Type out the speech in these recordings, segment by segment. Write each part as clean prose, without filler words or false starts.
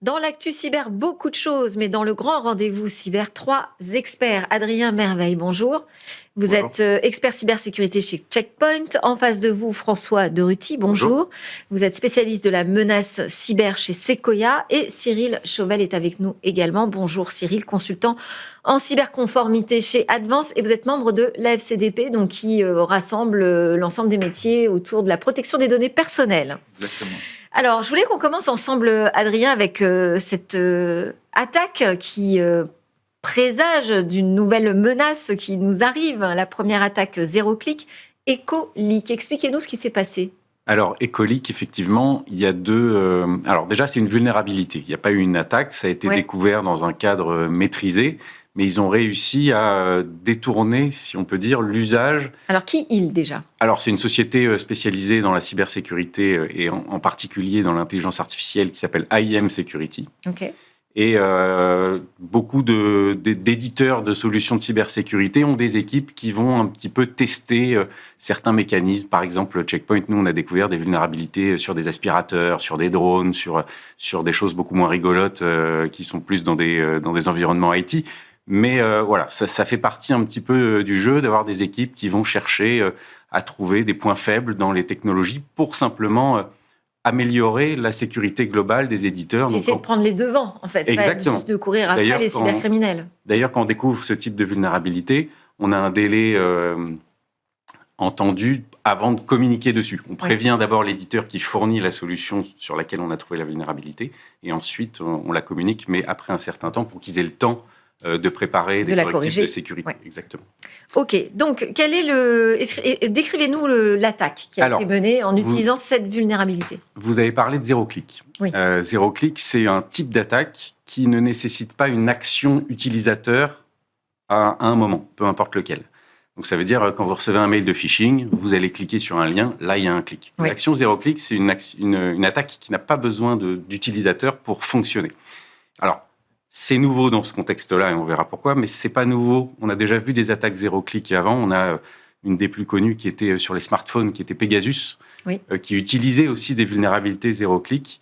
Dans l'actu cyber, beaucoup de choses, mais dans le grand rendez-vous cyber, 3 experts. Adrien Merveille, bonjour. Vous Bonjour. êtes expert cybersécurité chez Checkpoint. En face de vous, François Deruty, bonjour. Vous êtes spécialiste de la menace cyber chez Sequoia. Et Cyril Chauvel est avec nous également. Bonjour Cyril, consultant en cyberconformité chez Advance. Et vous êtes membre de l'AFCDP, donc qui rassemble l'ensemble des métiers autour de la protection des données personnelles. Exactement. Alors, je voulais qu'on commence ensemble, Adrien, avec cette attaque qui présage d'une nouvelle menace qui nous arrive. La première attaque zéro clic, EcoLeak. Expliquez-nous ce qui s'est passé. Alors, EcoLeak, effectivement, il y a deux... alors déjà, c'est une vulnérabilité. Il n'y a pas eu une attaque, ça a été découvert dans un cadre maîtrisé, mais ils ont réussi à détourner, si on peut dire, l'usage... Alors, qui ils, déjà ? Alors, c'est une société spécialisée dans la cybersécurité et en particulier dans l'intelligence artificielle qui s'appelle IM Security. Ok. Et beaucoup d'éditeurs de solutions de cybersécurité ont des équipes qui vont un petit peu tester certains mécanismes. Par exemple, Checkpoint, nous, on a découvert des vulnérabilités sur des aspirateurs, sur des drones, sur des choses beaucoup moins rigolotes qui sont plus dans des environnements IT. Mais voilà, ça fait partie un petit peu du jeu d'avoir des équipes qui vont chercher à trouver des points faibles dans les technologies pour simplement... améliorer la sécurité globale des éditeurs. Essayer de prendre les devants, en fait, Exactement. pas juste de courir après les cybercriminels. D'ailleurs, quand on découvre ce type de vulnérabilité, on a un délai entendu avant de communiquer dessus. On prévient d'abord l'éditeur qui fournit la solution sur laquelle on a trouvé la vulnérabilité, et ensuite on la communique, mais après un certain temps, pour qu'ils aient le temps de préparer des correctifs de sécurité. Ouais. Exactement. Ok, donc quel est décrivez-nous l'attaque qui a été menée en utilisant cette vulnérabilité. Vous avez parlé de zéro clic. Oui. Zéro clic, c'est un type d'attaque qui ne nécessite pas une action utilisateur à un moment, peu importe lequel. Donc ça veut dire quand vous recevez un mail de phishing, vous allez cliquer sur un lien, là il y a un clic. Oui. L'action zéro clic, c'est une attaque qui n'a pas besoin d'utilisateur pour fonctionner. Alors, c'est nouveau dans ce contexte-là, et on verra pourquoi, mais c'est pas nouveau. On a déjà vu des attaques zéro-clic avant. On a une des plus connues qui était sur les smartphones, qui était Pegasus, qui utilisait aussi des vulnérabilités zéro-clic.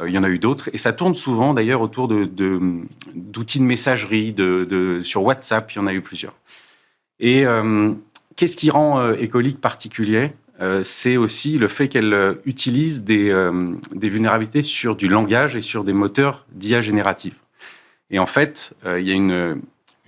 Il y en a eu d'autres, et ça tourne souvent d'ailleurs autour d'outils de messagerie, sur WhatsApp, il y en a eu plusieurs. Et qu'est-ce qui rend EcoLeak particulier ? C'est aussi le fait qu'elle utilise des vulnérabilités sur du langage et sur des moteurs d'IA générative. Et en fait, il y a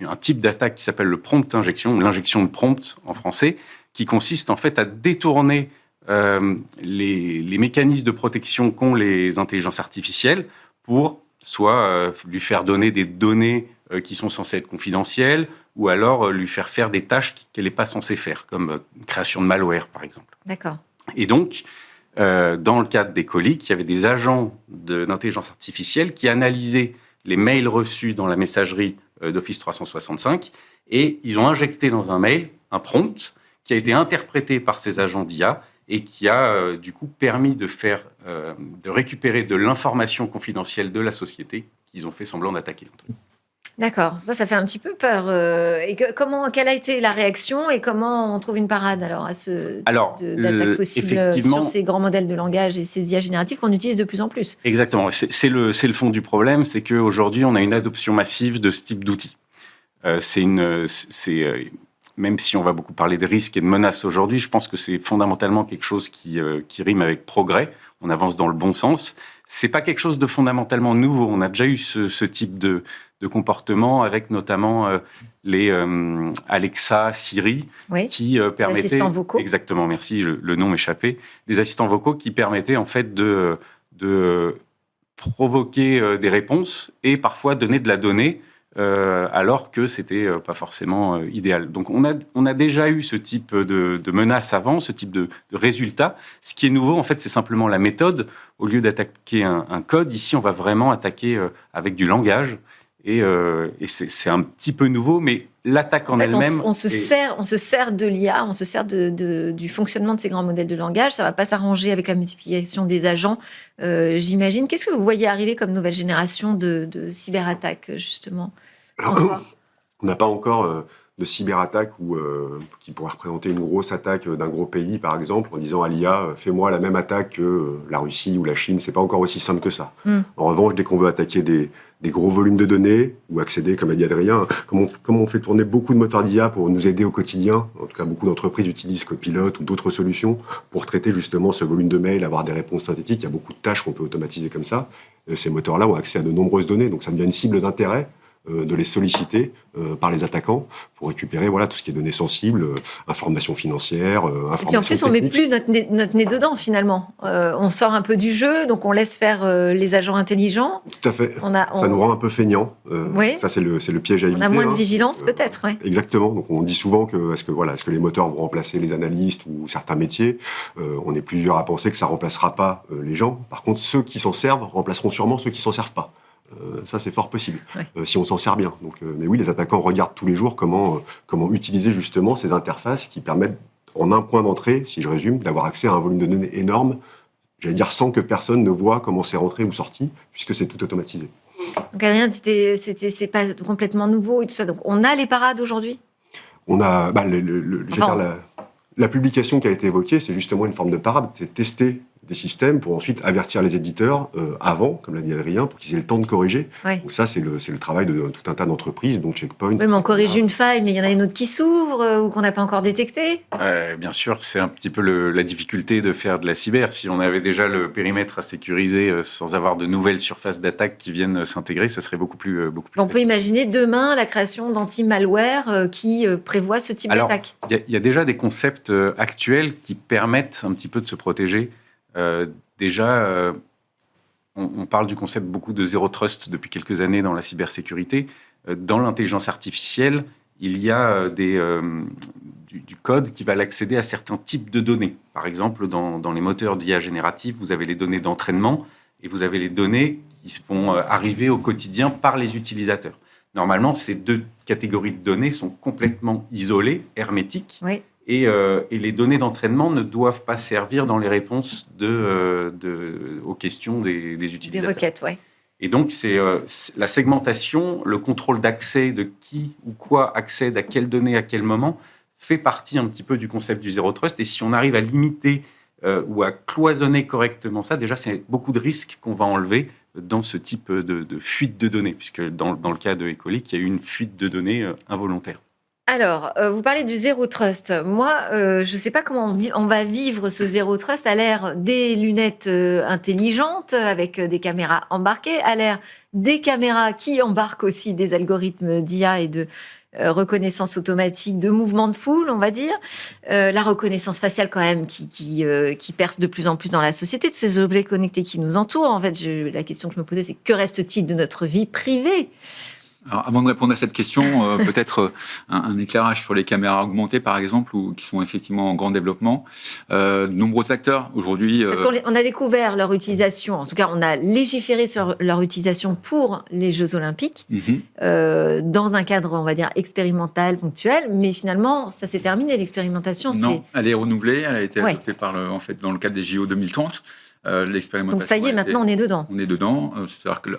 un type d'attaque qui s'appelle le prompt injection, l'injection de prompt en français, qui consiste en fait à détourner les mécanismes de protection qu'ont les intelligences artificielles pour soit lui faire donner des données qui sont censées être confidentielles, ou alors lui faire des tâches qu'elle n'est pas censée faire, comme création de malware, par exemple. D'accord. Et donc, dans le cadre d'EcoLeak, il y avait des agents d'intelligence artificielle qui analysaient les mails reçus dans la messagerie d'Office 365, et ils ont injecté dans un mail un prompt qui a été interprété par ces agents d'IA et qui a du coup permis de récupérer de l'information confidentielle de la société qu'ils ont fait semblant d'attaquer. D'accord, ça fait un petit peu peur. Quelle a été la réaction et comment on trouve une parade à d'attaque possible sur ces grands modèles de langage et ces IA génératives qu'on utilise de plus en plus? Exactement, c'est le fond du problème, c'est qu'aujourd'hui on a une adoption massive de ce type d'outils. Même si on va beaucoup parler de risques et de menaces aujourd'hui, je pense que c'est fondamentalement quelque chose qui rime avec progrès. On avance dans le bon sens. C'est pas quelque chose de fondamentalement nouveau. On a déjà eu ce type de comportement avec notamment les Alexa, Siri, qui permettaient... Des assistants vocaux. Exactement, merci, le nom m'échappait. Des assistants vocaux qui permettaient en fait de provoquer des réponses et parfois donner de la donnée alors que c'était pas forcément idéal. Donc on a déjà eu ce type de menace avant, ce type de résultat. Ce qui est nouveau, en fait, c'est simplement la méthode. Au lieu d'attaquer un code, ici, on va vraiment attaquer avec du langage. Et c'est un petit peu nouveau, mais l'attaque en elle-même... On se sert de l'IA, on se sert du fonctionnement de ces grands modèles de langage. Ça ne va pas s'arranger avec la multiplication des agents, j'imagine. Qu'est-ce que vous voyez arriver comme nouvelle génération de cyberattaques, justement, François ? On n'a pas encore de cyberattaque qui pourrait représenter une grosse attaque d'un gros pays, par exemple, en disant à l'IA, fais-moi la même attaque que la Russie ou la Chine. C'est pas encore aussi simple que ça. En revanche, dès qu'on veut attaquer des gros volumes de données ou accéder, comme a dit Adrien, comme on fait tourner beaucoup de moteurs d'IA pour nous aider au quotidien, en tout cas beaucoup d'entreprises utilisent Copilot ou d'autres solutions pour traiter justement ce volume de mails, avoir des réponses synthétiques. Il y a beaucoup de tâches qu'on peut automatiser comme ça. Ces moteurs-là ont accès à de nombreuses données, donc ça devient une cible d'intérêt de les solliciter par les attaquants pour récupérer tout ce qui est données sensibles, informations financières, informations techniques. Et puis en plus, on ne met plus notre nez dedans, finalement. On sort un peu du jeu, donc on laisse faire les agents intelligents. Tout à fait. Ça nous rend un peu feignants. Oui. Ça, c'est le piège à éviter. On a moins de vigilance, peut-être. Ouais. Exactement. Donc on dit souvent que est-ce que les moteurs vont remplacer les analystes ou certains métiers. On est plusieurs à penser que ça ne remplacera pas les gens. Par contre, ceux qui s'en servent remplaceront sûrement ceux qui ne s'en servent pas. Ça, c'est fort possible, si on s'en sert bien. Donc, mais oui, les attaquants regardent tous les jours comment utiliser justement ces interfaces qui permettent, en un point d'entrée, si je résume, d'avoir accès à un volume de données énorme, j'allais dire sans que personne ne voit comment c'est rentré ou sorti, puisque c'est tout automatisé. Donc, Adrien, c'est pas complètement nouveau et tout ça. Donc, on a les parades aujourd'hui ? On a la publication qui a été évoquée, c'est justement une forme de parade, c'est tester des systèmes pour ensuite avertir les éditeurs avant, comme l'a dit Adrien, pour qu'ils aient le temps de corriger. Ouais. Donc ça, c'est le travail de tout un tas d'entreprises, dont Checkpoint. Oui, mais on corrige une faille, mais il y en a une autre qui s'ouvre ou qu'on n'a pas encore détectée. Bien sûr, c'est un petit peu la difficulté de faire de la cyber. Si on avait déjà le périmètre à sécuriser sans avoir de nouvelles surfaces d'attaque qui viennent s'intégrer, ça serait beaucoup plus on peut imaginer demain la création d'anti-malware qui prévoit ce type d'attaque. Il y a déjà des concepts actuels qui permettent un petit peu de se protéger. On parle du concept beaucoup de zéro trust depuis quelques années dans la cybersécurité. Dans l'intelligence artificielle, il y a du code qui va l'accéder à certains types de données. Par exemple, dans les moteurs d'IA génératifs, vous avez les données d'entraînement et vous avez les données qui vont arriver au quotidien par les utilisateurs. Normalement, ces deux catégories de données sont complètement isolées, hermétiques. Oui. Et les données d'entraînement ne doivent pas servir dans les réponses aux questions des utilisateurs. Des requêtes, oui. Et donc, c'est la segmentation, le contrôle d'accès de qui ou quoi accède à quelles données à quel moment fait partie un petit peu du concept du zéro trust. Et si on arrive à limiter ou à cloisonner correctement ça, déjà, c'est beaucoup de risques qu'on va enlever dans ce type de fuite de données, puisque dans le cas de E. coli, il y a eu une fuite de données involontaire. Alors, vous parlez du zéro trust. Moi, je ne sais pas comment on va vivre ce zéro trust à l'ère des lunettes intelligentes avec des caméras embarquées, à l'ère des caméras qui embarquent aussi des algorithmes d'IA et de reconnaissance automatique de mouvements de foule, on va dire. La reconnaissance faciale quand même qui perce de plus en plus dans la société, tous ces objets connectés qui nous entourent. En fait, la question que je me posais, c'est que reste-t-il de notre vie privée ? Alors, avant de répondre à cette question, peut-être un éclairage sur les caméras augmentées, par exemple, qui sont effectivement en grand développement. De nombreux acteurs aujourd'hui... Parce qu'on a découvert leur utilisation, en tout cas, on a légiféré sur leur utilisation pour les Jeux Olympiques, dans un cadre, on va dire, expérimental, ponctuel, mais finalement, ça s'est terminé, l'expérimentation. Non, elle est renouvelée, elle a été adoptée dans le cadre des JO 2030. Donc ça y est, maintenant on est dedans. On est dedans.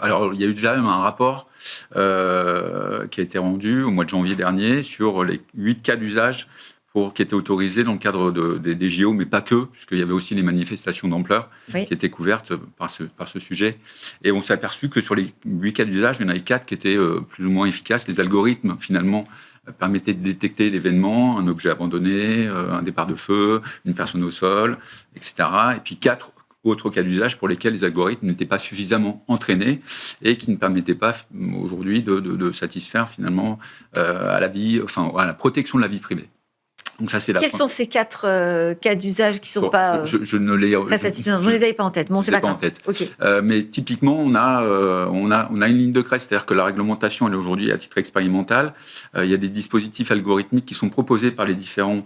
Alors il y a eu déjà un rapport qui a été rendu au mois de janvier dernier sur les 8 cas d'usage qui étaient autorisés dans le cadre des JO, mais pas que, puisqu'il y avait aussi les manifestations d'ampleur qui étaient couvertes par ce sujet. Et on s'est aperçu que sur les 8 cas d'usage, il y en avait 4 qui étaient plus ou moins efficaces. Les algorithmes, finalement, permettaient de détecter l'événement, un objet abandonné, un départ de feu, une personne au sol, etc. Et puis 4 autres cas d'usage pour lesquels les algorithmes n'étaient pas suffisamment entraînés et qui ne permettaient pas aujourd'hui de satisfaire finalement à la protection de la vie privée. Donc ça, c'est Quels sont ces 4 cas d'usage qui ne sont pas je ne les satisfaisants? Je ne les avais pas en tête. Bon, c'est pas grave. Okay. Mais typiquement, on a une ligne de crête, c'est-à-dire que la réglementation, elle est aujourd'hui à titre expérimental. Il y a des dispositifs algorithmiques qui sont proposés par les différents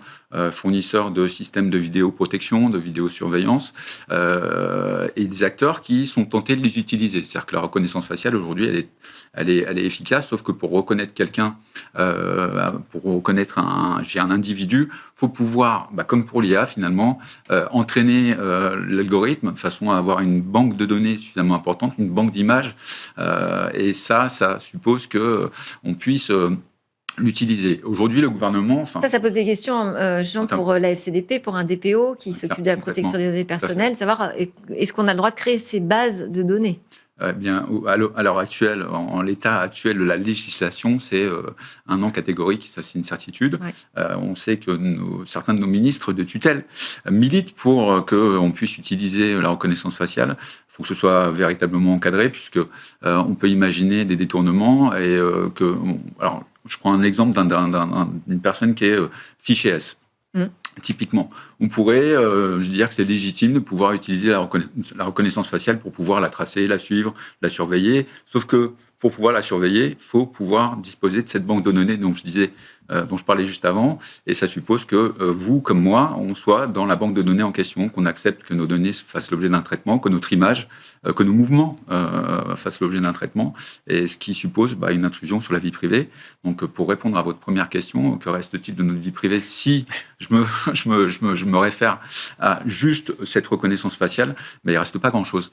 fournisseurs de systèmes de vidéoprotection, de vidéosurveillance, et des acteurs qui sont tentés de les utiliser. C'est-à-dire que la reconnaissance faciale, aujourd'hui, elle est efficace, sauf que pour reconnaître quelqu'un, pour reconnaître un individu, il faut pouvoir, comme pour l'IA finalement, entraîner l'algorithme de façon à avoir une banque de données suffisamment importante, une banque d'images, et ça suppose qu'on puisse l'utiliser. Aujourd'hui, le gouvernement... Ça pose des questions, Jean, pour la FCDP, pour un DPO qui s'occupe de la protection des données personnelles, savoir est-ce qu'on a le droit de créer ces bases de données ? Eh bien, à l'heure actuelle, en l'état actuel de la législation, c'est un non catégorique, ça c'est une certitude. Ouais. On sait que certains de nos ministres de tutelle militent pour qu'on puisse utiliser la reconnaissance faciale. Il faut que ce soit véritablement encadré, puisque on peut imaginer des détournements. Alors, je prends un exemple d'une personne qui est fichée S. Typiquement, on pourrait dire que c'est légitime de pouvoir utiliser la reconnaissance faciale pour pouvoir la tracer, la suivre, la surveiller. Sauf que pour pouvoir la surveiller, il faut pouvoir disposer de cette banque de données dont je parlais juste avant. Et ça suppose que vous, comme moi, on soit dans la banque de données en question, qu'on accepte que nos données fassent l'objet d'un traitement, que notre image, que nos mouvements fassent l'objet d'un traitement. Et ce qui suppose une intrusion sur la vie privée. Donc, pour répondre à votre première question, que reste-t-il de notre vie privée si je me réfère à juste cette reconnaissance faciale, mais il ne reste pas grand-chose.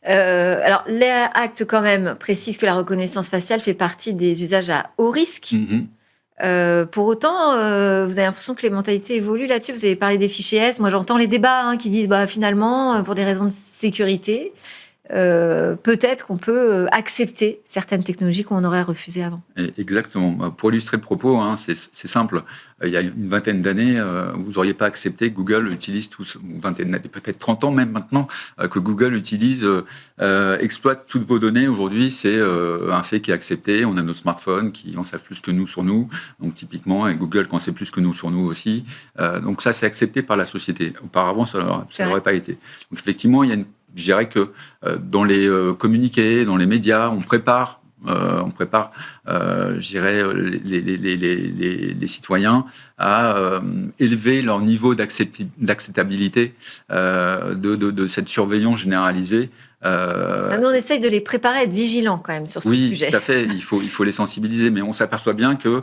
Alors, l'Acte, quand même, précise que la reconnaissance faciale fait partie des usages à haut risque. Pour autant, vous avez l'impression que les mentalités évoluent là-dessus. Vous avez parlé des fichiers S. Moi, j'entends les débats qui disent finalement, pour des raisons de sécurité, peut-être qu'on peut accepter certaines technologies qu'on aurait refusées avant. Exactement. Pour illustrer le propos, c'est simple. Il y a une vingtaine d'années, vous n'auriez pas accepté que Google utilise une vingtaine d'années, peut-être 30 ans même maintenant, que Google exploite toutes vos données. Aujourd'hui, c'est un fait qui est accepté. On a notre smartphone qui en sait plus que nous sur nous. Donc typiquement, et Google qui en sait plus que nous sur nous aussi. Donc ça, c'est accepté par la société. Auparavant, ça n'aurait pas été. Donc effectivement, il y a je dirais que dans les communiqués, dans les médias, on prépare, je dirais, les citoyens à élever leur niveau d'acceptabilité de cette surveillance généralisée. Nous, on essaye de les préparer à être vigilants quand même sur ces sujets. Oui, tout à fait. Il faut les sensibiliser, mais on s'aperçoit bien que,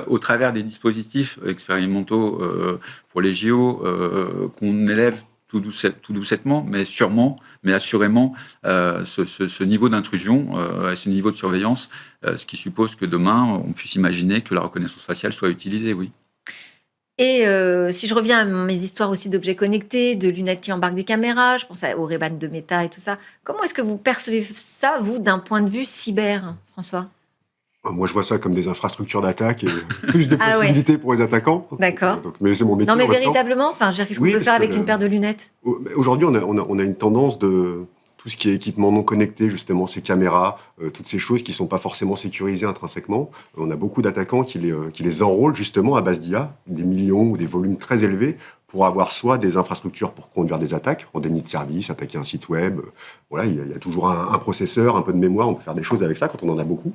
au travers des dispositifs expérimentaux pour les JO, qu'on élève tout doucettement, mais sûrement, mais assurément, ce niveau d'intrusion, ce niveau de surveillance, ce qui suppose que demain, on puisse imaginer que la reconnaissance faciale soit utilisée, oui. Et si je reviens à mes histoires aussi d'objets connectés, de lunettes qui embarquent des caméras, je pense au Ray-Ban de Meta et tout ça, comment est-ce que vous percevez ça, vous, d'un point de vue cyber, François ? Moi, je vois ça comme des infrastructures d'attaque et plus de possibilités pour les attaquants. D'accord. Mais c'est mon métier. Non, mais véritablement, qu'est-ce qu'on peut faire avec une paire de lunettes ? Aujourd'hui, on a une tendance de tout ce qui est équipement non connecté, justement, ces caméras, toutes ces choses qui ne sont pas forcément sécurisées intrinsèquement. On a beaucoup d'attaquants qui les enrôlent justement à base d'IA, des millions ou des volumes très élevés, pour avoir soit des infrastructures pour conduire des attaques, en déni de service, attaquer un site web. Voilà, il y a toujours un processeur, un peu de mémoire, on peut faire des choses avec ça quand on en a beaucoup.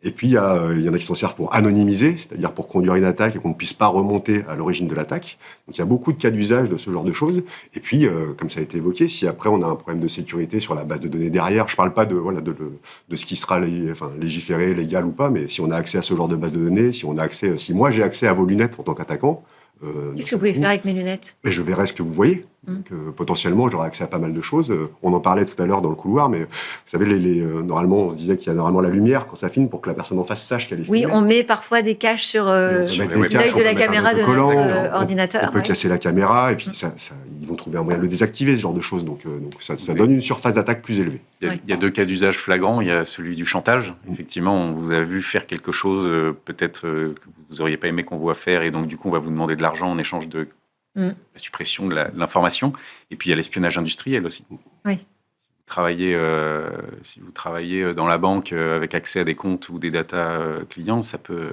Et puis, il y en a qui s'en servent pour anonymiser, c'est-à-dire pour conduire une attaque et qu'on ne puisse pas remonter à l'origine de l'attaque. Donc, il y a beaucoup de cas d'usage de ce genre de choses. Et puis, comme ça a été évoqué, si après on a un problème de sécurité sur la base de données derrière, je ne parle pas de ce qui sera légiféré, légal ou pas, mais si on a accès à ce genre de base de données, si moi j'ai accès à vos lunettes en tant qu'attaquant, qu'est-ce que vous pouvez faire avec mes lunettes ? Mais je verrai ce que vous voyez. Donc, potentiellement, j'aurai accès à pas mal de choses. On en parlait tout à l'heure dans le couloir, mais vous savez, normalement, on se disait qu'il y a normalement la lumière quand ça filme pour que la personne en face sache qu'elle est filmée. Oui, on met parfois des caches sur l'œil de la caméra de notre ordinateur. On peut casser la caméra, et puis ils vont trouver un moyen de le désactiver, ce genre de choses. Donc ça donne une surface d'attaque plus élevée. Il y a deux cas d'usage flagrants. Il y a celui du chantage. Effectivement, on vous a vu faire quelque chose, peut-être que vous n'auriez pas aimé qu'on voit faire, et donc du coup, on va vous demander de l'argent en échange de la suppression de l'information. Et puis, il y a l'espionnage industriel aussi. Oui. Si vous travaillez dans la banque avec accès à des comptes ou des data clients, ça peut...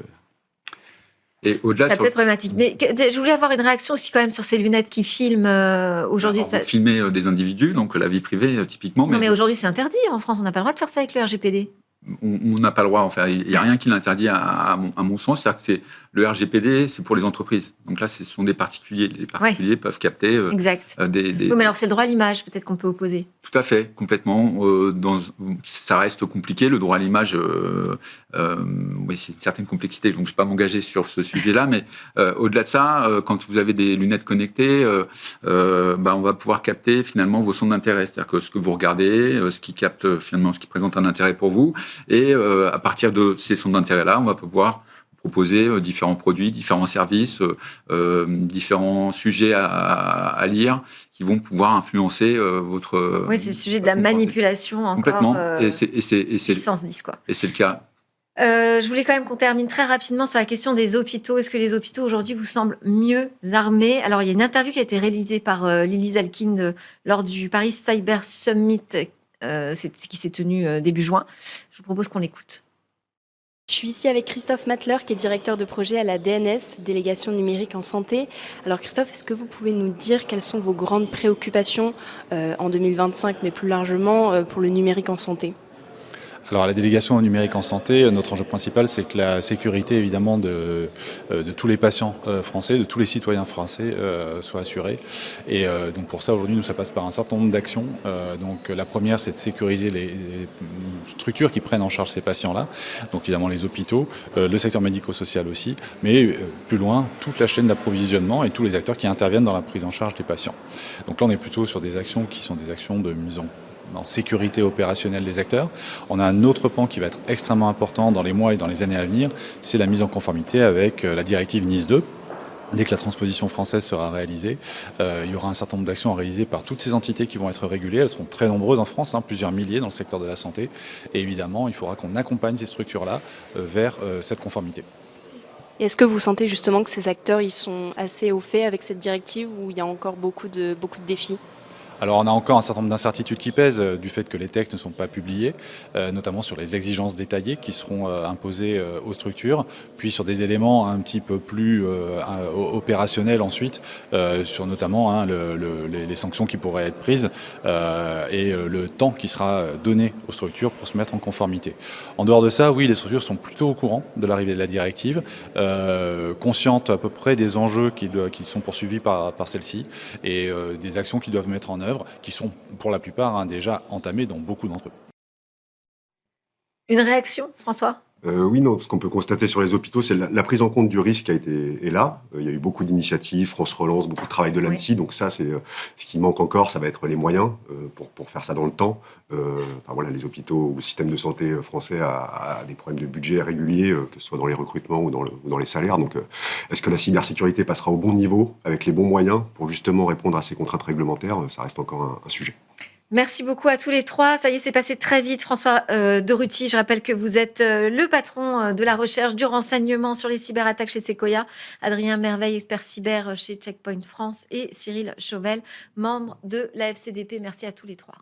Et au-delà ça peut être problématique. Mais je voulais avoir une réaction aussi quand même sur ces lunettes qui filment aujourd'hui. Vous filmez des individus, donc la vie privée typiquement. Non, mais aujourd'hui c'est interdit en France. On n'a pas le droit de faire ça avec le RGPD. On n'a pas le droit en faire. Il n'y a rien qui l'interdit à mon sens. C'est-à-dire que le RGPD, c'est pour les entreprises. Donc là, ce sont des particuliers. Les particuliers peuvent capter exact. Oui, mais alors c'est le droit à l'image, peut-être qu'on peut opposer. Tout à fait, complètement. Ça reste compliqué, le droit à l'image. Oui, c'est une certaine complexité, donc je ne vais pas m'engager sur ce sujet-là. Mais au-delà de ça, quand vous avez des lunettes connectées, on va pouvoir capter finalement vos centres d'intérêt. C'est-à-dire que ce que vous regardez, ce qui capte finalement, ce qui présente un intérêt pour vous. Et à partir de ces centres d'intérêt-là, on va pouvoir proposer différents produits, différents services, différents sujets à lire qui vont pouvoir influencer votre... Oui, c'est le sujet de la manipulation encore. Complètement. Et c'est puissance 10, quoi. Et c'est le cas. Je voulais quand même qu'on termine très rapidement sur la question des hôpitaux. Est-ce que les hôpitaux aujourd'hui vous semblent mieux armés? Alors, il y a une interview qui a été réalisée par Lily Zalkind lors du Paris Cyber Summit qui s'est tenu début juin. Je vous propose qu'on l'écoute. Je suis ici avec Christophe Matler, qui est directeur de projet à la DNS, Délégation numérique en santé. Alors Christophe, est-ce que vous pouvez nous dire quelles sont vos grandes préoccupations en 2025, mais plus largement pour le numérique en santé ? Alors à la délégation au numérique en santé, notre enjeu principal, c'est que la sécurité évidemment de tous les patients français, de tous les citoyens français soit assurée. Et donc pour ça, aujourd'hui, ça passe par un certain nombre d'actions. Donc la première, c'est de sécuriser les structures qui prennent en charge ces patients-là. Donc évidemment les hôpitaux, le secteur médico-social aussi, mais plus loin, toute la chaîne d'approvisionnement et tous les acteurs qui interviennent dans la prise en charge des patients. Donc là, on est plutôt sur des actions qui sont des actions de mise en sécurité opérationnelle des acteurs. On a un autre pan qui va être extrêmement important dans les mois et dans les années à venir, c'est la mise en conformité avec la directive NIS 2. Dès que la transposition française sera réalisée, il y aura un certain nombre d'actions à réaliser par toutes ces entités qui vont être régulées. Elles seront très nombreuses en France, plusieurs milliers dans le secteur de la santé. Et évidemment, il faudra qu'on accompagne ces structures-là vers cette conformité. Et est-ce que vous sentez justement que ces acteurs ils sont assez au fait avec cette directive ou il y a encore beaucoup de défis ? Alors on a encore un certain nombre d'incertitudes qui pèsent du fait que les textes ne sont pas publiés, notamment sur les exigences détaillées qui seront imposées aux structures, puis sur des éléments un petit peu plus opérationnels ensuite, sur notamment les sanctions qui pourraient être prises et le temps qui sera donné aux structures pour se mettre en conformité. En dehors de ça, oui, les structures sont plutôt au courant de l'arrivée de la directive, conscientes à peu près des enjeux qui sont poursuivis par celle-ci et des actions qu'ils doivent mettre en œuvre, qui sont pour la plupart déjà entamées dans beaucoup d'entre eux. Une réaction, François ? Oui, non, ce qu'on peut constater sur les hôpitaux, c'est la prise en compte du risque est là. Il y a eu beaucoup d'initiatives, France Relance, beaucoup de travail de l'ANSSI, donc ça, c'est ce qui manque encore, ça va être les moyens pour faire ça dans le temps. Les hôpitaux ou le système de santé français a des problèmes de budget réguliers, que ce soit dans les recrutements ou dans les salaires. Donc, est-ce que la cybersécurité passera au bon niveau, avec les bons moyens, pour justement répondre à ces contraintes réglementaires? Ça reste encore un sujet. Merci beaucoup à tous les trois. Ça y est, c'est passé très vite. François de Ruty, je rappelle que vous êtes le patron de la recherche, du renseignement sur les cyberattaques chez Sequoia. Adrien Merveille, expert cyber chez Checkpoint France. Et Cyril Chauvel, membre de la FCDP. Merci à tous les trois.